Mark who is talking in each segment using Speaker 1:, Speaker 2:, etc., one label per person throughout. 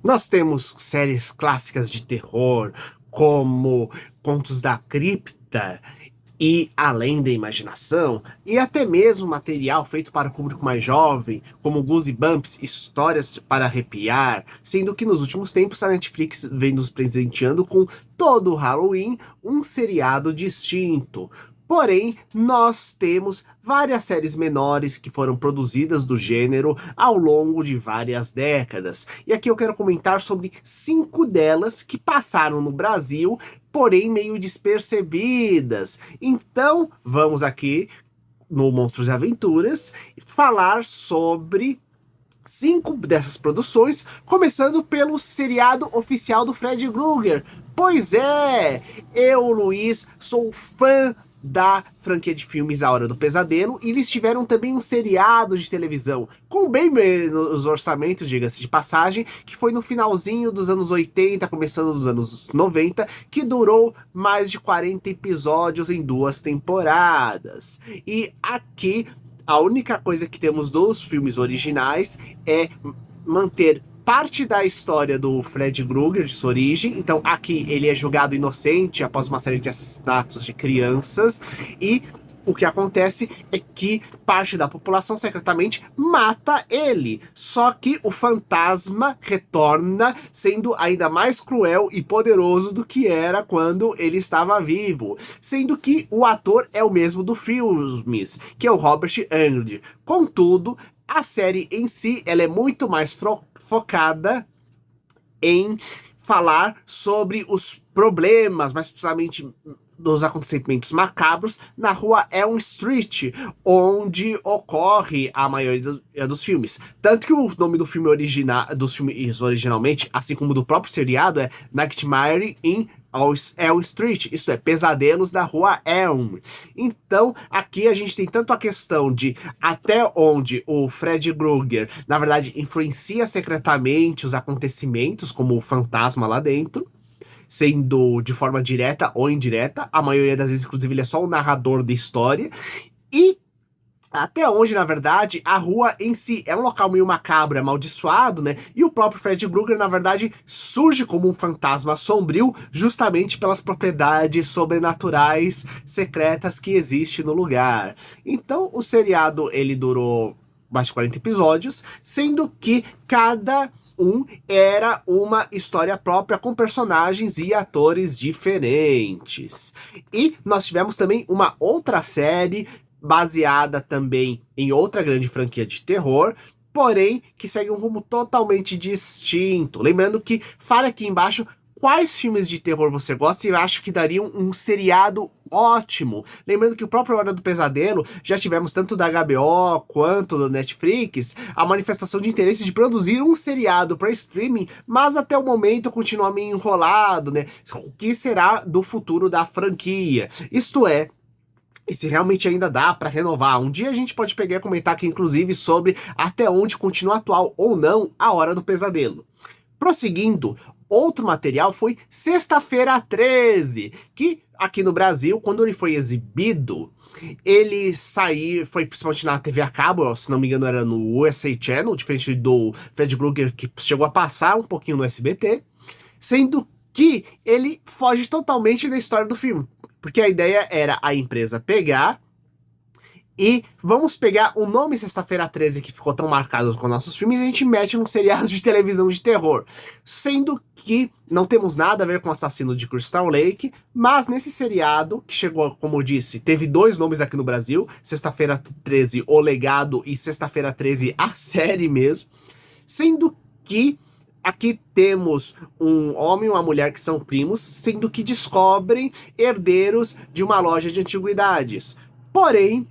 Speaker 1: Nós temos séries clássicas de terror, como Contos da Cripta e Além da Imaginação, e até mesmo material feito para o público mais jovem, como Goosebumps, histórias para arrepiar, sendo que nos últimos tempos a Netflix vem nos presenteando com todo o Halloween um seriado distinto. Porém, nós temos várias séries menores que foram produzidas do gênero ao longo de várias décadas. E aqui eu quero comentar sobre 5 delas que passaram no Brasil, porém meio despercebidas. Então, vamos aqui no Monstros e Aventuras falar sobre 5 dessas produções, começando pelo seriado oficial do Fred Krueger. Pois é, eu, Luiz, sou fã da franquia de filmes A Hora do Pesadelo, e eles tiveram também um seriado de televisão, com bem menos orçamento, diga-se de passagem, que foi no finalzinho dos anos 80, começando dos anos 90, que durou mais de 40 episódios em 2 temporadas. E aqui a única coisa que temos dos filmes originais é manter parte da história do Fred Krueger, de sua origem. Então aqui ele é julgado inocente após uma série de assassinatos de crianças, e o que acontece é que parte da população secretamente mata ele. Só que o fantasma retorna sendo ainda mais cruel e poderoso do que era quando ele estava vivo. Sendo que o ator é o mesmo do filmes, que é o Robert Englund. Contudo, a série em si, ela é muito mais focada em falar sobre os problemas, mais precisamente dos acontecimentos macabros na rua Elm Street, onde ocorre a maioria dos filmes. Tanto que o nome do filme dos filmes originalmente, assim como do próprio seriado, é Nightmare in Elm Street, isto é, Pesadelos da Rua Elm. Então, aqui a gente tem tanto a questão de até onde o Fred Krueger, na verdade, influencia secretamente os acontecimentos, como o fantasma lá dentro, sendo de forma direta ou indireta. A maioria das vezes, inclusive, ele é só o narrador da história. E até onde, na verdade, a rua em si é um local meio macabro, amaldiçoado, né? E o próprio Fred Krueger, na verdade, surge como um fantasma sombrio justamente pelas propriedades sobrenaturais secretas que existem no lugar. Então, o seriado, ele durou mais de 40 episódios, sendo que cada um era uma história própria com personagens e atores diferentes. E nós tivemos também uma outra série baseada também em outra grande franquia de terror, porém que segue um rumo totalmente distinto. Lembrando que fala aqui embaixo quais filmes de terror você gosta e acha que dariam um seriado ótimo. Lembrando que o próprio Hora do Pesadelo, já tivemos tanto da HBO quanto do Netflix a manifestação de interesse de produzir um seriado para streaming, mas até o momento continua meio enrolado, né? O que será do futuro da franquia? Isto é, e se realmente ainda dá para renovar. Um dia a gente pode pegar e comentar aqui, inclusive, sobre até onde continua atual ou não A Hora do Pesadelo. Prosseguindo, outro material foi Sexta-feira 13, que aqui no Brasil, quando ele foi exibido, ele saiu, foi principalmente na TV a cabo, se não me engano era no USA Channel, diferente do Fred Krueger, que chegou a passar um pouquinho no SBT, sendo que ele foge totalmente da história do filme. Porque a ideia era a empresa pegar e vamos pegar o nome Sexta-feira 13 que ficou tão marcado com nossos filmes e a gente mete num seriado de televisão de terror. Sendo que não temos nada a ver com o assassino de Crystal Lake, mas nesse seriado, que chegou, como eu disse, teve 2 nomes aqui no Brasil, Sexta-feira 13 O Legado e Sexta-feira 13 a série mesmo, sendo que aqui temos um homem e uma mulher que são primos, sendo que descobrem herdeiros de uma loja de antiguidades. Porém,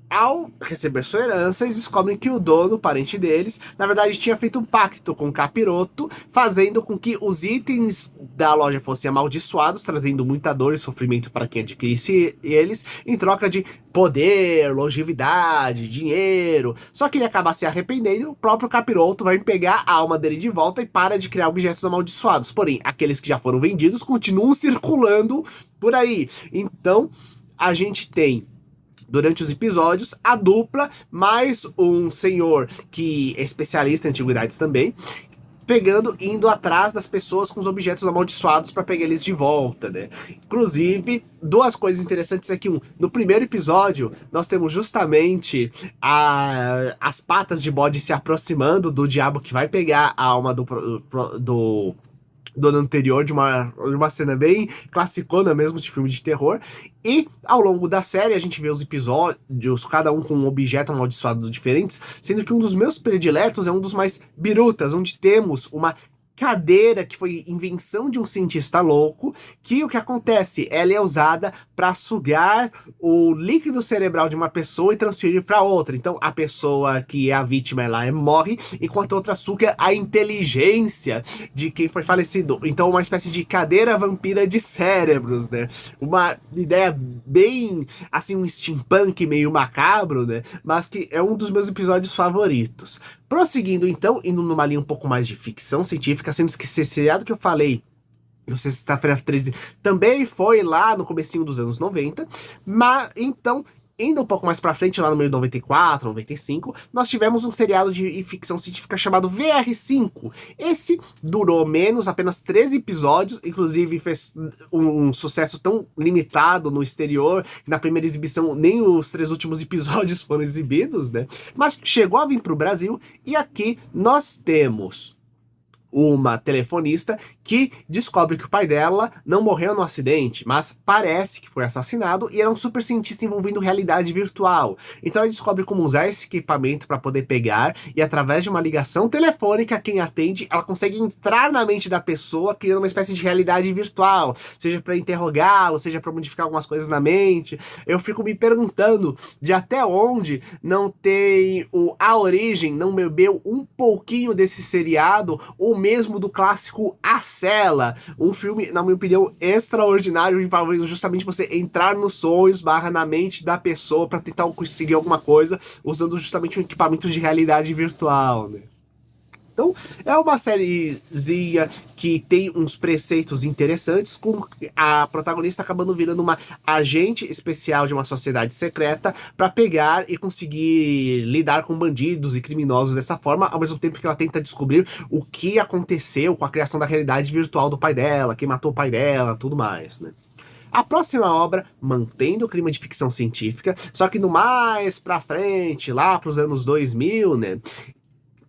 Speaker 1: ao receber sua herança, eles descobrem que o dono, parente deles, na verdade tinha feito um pacto com o capiroto, fazendo com que os itens da loja fossem amaldiçoados, trazendo muita dor e sofrimento para quem adquirisse eles, em troca de poder, longevidade, dinheiro. Só que ele acaba se arrependendo e o próprio capiroto vai pegar a alma dele de volta e para de criar objetos amaldiçoados. Porém, aqueles que já foram vendidos continuam circulando por aí. Então, a gente tem durante os episódios, a dupla, mais um senhor que é especialista em antiguidades também, pegando e indo atrás das pessoas com os objetos amaldiçoados para pegar eles de volta, né? Inclusive, duas coisas interessantes é que, no primeiro episódio, nós temos justamente as patas de bode se aproximando do diabo que vai pegar a alma do ano anterior, de uma cena bem classicona mesmo, de filme de terror. E ao longo da série a gente vê os episódios, cada um com um objeto amaldiçoado diferentes, sendo que um dos meus prediletos é um dos mais birutas, onde temos uma cadeira que foi invenção de um cientista louco, que o que acontece? Ela é usada para sugar o líquido cerebral de uma pessoa e transferir para outra. Então a pessoa que é a vítima ela morre, enquanto a outra suga a inteligência de quem foi falecido. Então uma espécie de cadeira vampira de cérebros, né? Uma ideia bem, assim, um steampunk meio macabro, né? Mas que é um dos meus episódios favoritos. Prosseguindo então, indo numa linha um pouco mais de ficção científica, sendo que esse seriado que eu falei, o Sexta-feira 13, também foi lá no comecinho dos anos 90, mas então, indo um pouco mais pra frente, lá no meio de 94, 95, nós tivemos um seriado de ficção científica chamado VR5. Esse durou menos, apenas 13 episódios, inclusive fez um sucesso tão limitado no exterior, que na primeira exibição nem os 3 últimos episódios foram exibidos, né? Mas chegou a vir pro Brasil, e aqui nós temos uma telefonista que descobre que o pai dela não morreu no acidente, mas parece que foi assassinado, e era um super cientista envolvendo realidade virtual. Então ela descobre como usar esse equipamento para poder pegar, e através de uma ligação telefônica, quem atende, ela consegue entrar na mente da pessoa, criando uma espécie de realidade virtual, seja para interrogá-lo, seja para modificar algumas coisas na mente. Eu fico me perguntando de até onde não tem A Origem, não bebeu um pouquinho desse seriado, ou mesmo do clássico A Cela, um filme, na minha opinião, extraordinário, envolvendo justamente você entrar nos sonhos, na mente da pessoa para tentar conseguir alguma coisa, usando justamente um equipamento de realidade virtual, né? Então, é uma sériezinha que tem uns preceitos interessantes, com a protagonista acabando virando uma agente especial de uma sociedade secreta para pegar e conseguir lidar com bandidos e criminosos dessa forma, ao mesmo tempo que ela tenta descobrir o que aconteceu com a criação da realidade virtual do pai dela, quem matou o pai dela, tudo mais, né? A próxima obra, mantendo o clima de ficção científica, só que no mais pra frente, lá pros anos 2000, né?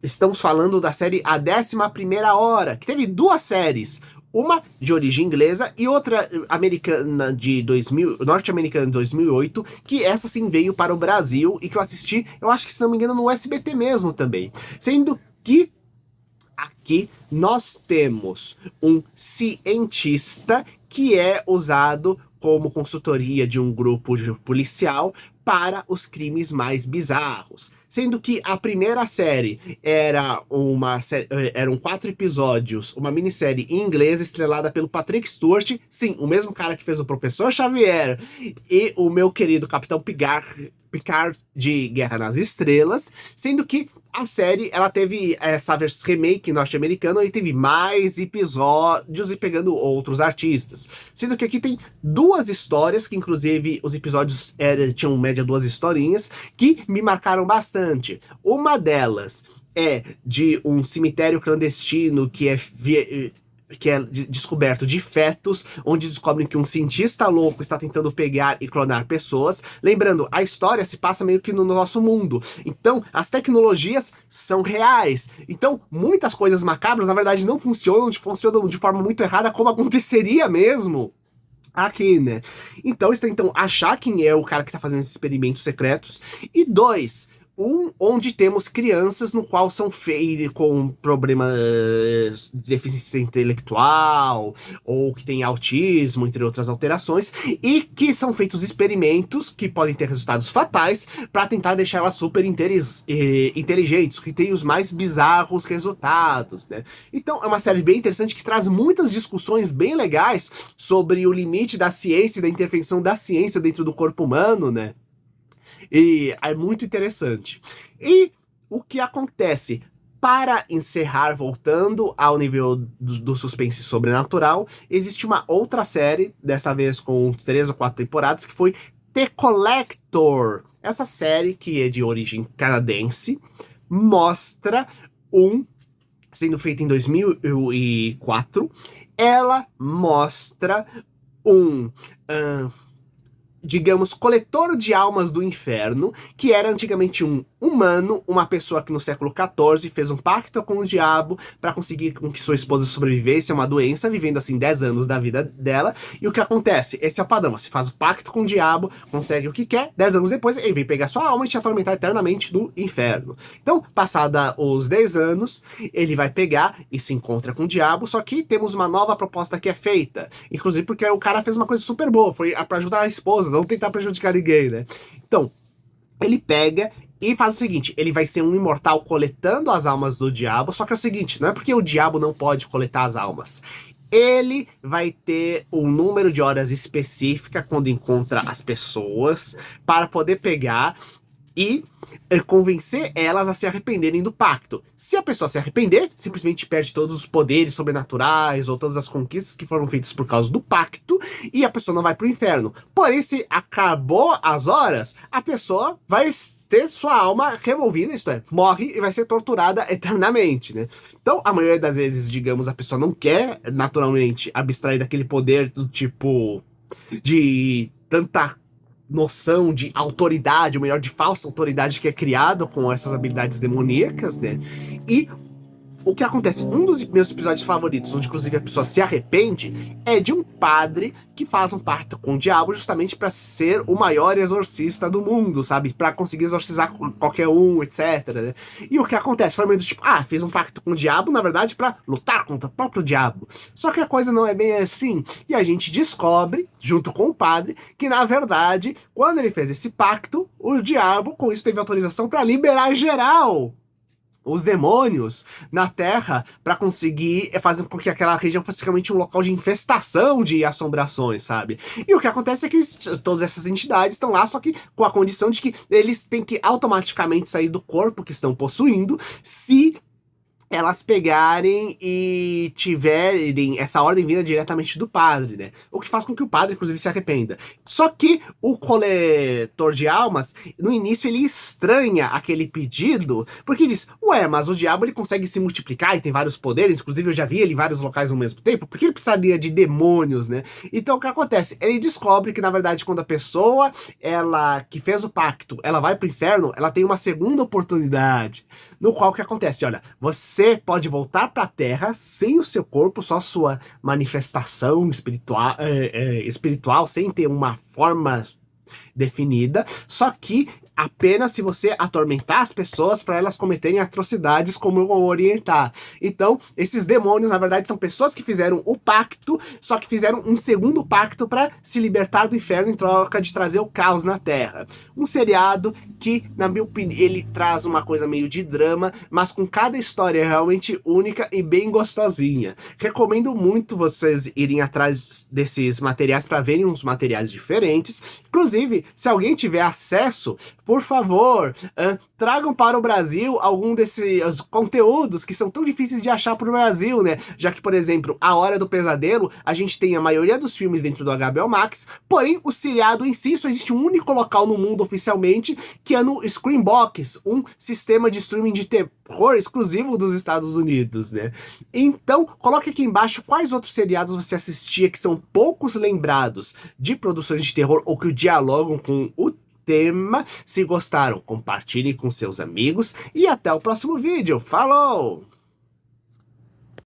Speaker 1: Estamos falando da série A 11ª Hora, que teve 2 séries. Uma de origem inglesa e outra americana de 2000, norte-americana de 2008, que essa sim veio para o Brasil e que eu assisti, eu acho que se não me engano, no SBT mesmo também. Sendo que aqui nós temos um cientista que é usado como consultoria de um grupo policial para os crimes mais bizarros. Sendo que a primeira série eram 4 episódios, uma minissérie em inglês estrelada pelo Patrick Stewart, sim, o mesmo cara que fez o Professor Xavier e o meu querido Capitão Picard de Guerra nas Estrelas, sendo que a série, ela teve essa remake norte-americana, e teve mais episódios e pegando outros artistas. Sendo que aqui tem 2 histórias, que inclusive os episódios tinham média 2 historinhas, que me marcaram bastante. Uma delas é de um cemitério clandestino que é descoberto de fetos, onde descobrem que um cientista louco está tentando pegar e clonar pessoas. Lembrando, a história se passa meio que no nosso mundo. Então, as tecnologias são reais. Então, muitas coisas macabras, na verdade, não funcionam de forma muito errada, como aconteceria mesmo aqui, né? Então, eles tentam achar quem é o cara que tá fazendo esses experimentos secretos. E 2, onde temos crianças no qual são feitas com problemas de deficiência intelectual, ou que tem autismo, entre outras alterações, e que são feitos experimentos que podem ter resultados fatais para tentar deixar elas super inteligentes, que tem os mais bizarros resultados, né? Então é uma série bem interessante que traz muitas discussões bem legais sobre o limite da ciência e da intervenção da ciência dentro do corpo humano, né? E é muito interessante. E o que acontece? Para encerrar, voltando ao nível do suspense sobrenatural, existe uma outra série, dessa vez com 3 ou 4 temporadas, que foi The Collector. Essa série, que é de origem canadense, mostra um sendo feita em 2004, ela mostra um... digamos, coletor de almas do inferno, que era antigamente um humano, uma pessoa que no século XIV fez um pacto com o diabo para conseguir com que sua esposa sobrevivesse a uma doença, vivendo assim 10 anos da vida dela. E o que acontece? Esse é o padrão, você faz o pacto com o diabo, consegue o que quer, 10 anos depois ele vem pegar sua alma e te atormentar eternamente no inferno. Então, passada os 10 anos, ele vai pegar e se encontra com o diabo, só que temos uma nova proposta que é feita, inclusive porque o cara fez uma coisa super boa, foi para ajudar a esposa, não tentar prejudicar ninguém, né? Então, ele pega e faz o seguinte, ele vai ser um imortal coletando as almas do diabo, só que é o seguinte, não é porque o diabo não pode coletar as almas. Ele vai ter um número de horas específica quando encontra as pessoas para poder pegar e convencer elas a se arrependerem do pacto. Se a pessoa se arrepender, simplesmente perde todos os poderes sobrenaturais ou todas as conquistas que foram feitas por causa do pacto e a pessoa não vai pro inferno. Porém, se acabou as horas, a pessoa vai ter sua alma removida, isto é, morre e vai ser torturada eternamente, né? Então, a maioria das vezes, digamos, a pessoa não quer naturalmente abstrair daquele poder do tipo de tanta noção de autoridade, ou melhor, de falsa autoridade que é criado com essas habilidades demoníacas, né? E o que acontece, um dos meus episódios favoritos, onde inclusive a pessoa se arrepende, é de um padre que faz um pacto com o diabo justamente para ser o maior exorcista do mundo, sabe? Para conseguir exorcizar qualquer um, etc, né? E o que acontece? Foi meio do tipo, fez um pacto com o diabo, na verdade, para lutar contra o próprio diabo. Só que a coisa não é bem assim. E a gente descobre, junto com o padre, que na verdade, quando ele fez esse pacto, o diabo com isso teve autorização para liberar geral os demônios na Terra para conseguir fazer com que aquela região fosse realmente um local de infestação de assombrações, sabe? E o que acontece é que todas essas entidades estão lá, só que com a condição de que eles têm que automaticamente sair do corpo que estão possuindo se elas pegarem e tiverem essa ordem vinda diretamente do padre, né? O que faz com que o padre, inclusive, se arrependa. Só que o coletor de almas, no início, ele estranha aquele pedido, porque diz, ué, mas o diabo ele consegue se multiplicar e tem vários poderes, inclusive eu já vi ele em vários locais ao mesmo tempo, por que ele precisaria de demônios, né? Então o que acontece? Ele descobre que, na verdade, quando a pessoa, ela que fez o pacto, ela vai pro inferno, ela tem uma segunda oportunidade, no qual o que acontece? Olha, você pode voltar para a Terra sem o seu corpo, só sua manifestação espiritual, sem ter uma forma definida, só que apenas se você atormentar as pessoas para elas cometerem atrocidades como eu vou orientar. Então, esses demônios, na verdade, são pessoas que fizeram o pacto, só que fizeram um segundo pacto para se libertar do inferno em troca de trazer o caos na Terra. Um seriado que, na minha opinião, ele traz uma coisa meio de drama, mas com cada história realmente única e bem gostosinha. Recomendo muito vocês irem atrás desses materiais para verem uns materiais diferentes. Inclusive, se alguém tiver acesso, por favor, tragam para o Brasil algum desses conteúdos que são tão difíceis de achar para o Brasil, né? Já que, por exemplo, A Hora do Pesadelo, a gente tem a maioria dos filmes dentro do HBO Max, porém o seriado em si só existe um único local no mundo oficialmente, que é no Screambox, um sistema de streaming de terror exclusivo dos Estados Unidos, né? Então, coloque aqui embaixo quais outros seriados você assistia que são poucos lembrados de produções de terror ou que dialogam com o tema. Se gostaram, compartilhem com seus amigos e até o próximo vídeo. Falou!